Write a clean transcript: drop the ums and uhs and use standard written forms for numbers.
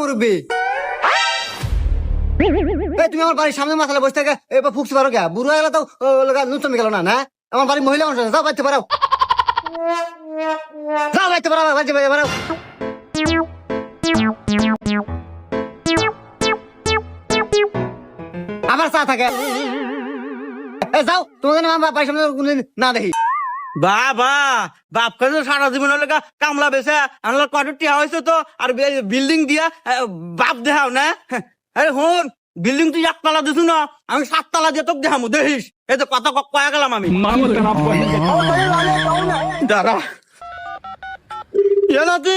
মুরব্বী তুমি আমার বাড়ির সামনে মাথালে বসে থাকে এবার ফুকতে পারো কে বুড়ো হয়ে গেলে তো নুচমি গেল না না আমার বাড়ির মহিলা মানুষ আছে, যাও বাড়তে পারো যাও বাড়তে পারো বাড়তে পারো আমার চা থাকে যাও তোমাদের বাড়ির সামনে কোনদিন না দেখি বাবা বাপ কাছে সারা জীবন হলে কামলা বেছে আনলো কত টিয়া হয়েছে তো আর বিল্ডিং দিয়া বাপ দেখাও না আরে হন বিল্ডিং তুই একতলা দিছু না আমি 7 তলা দিয়ে তোকে দেখামু দেখিস এই তো কথা কয়া গেলাম আমি দাঁড়া নাতি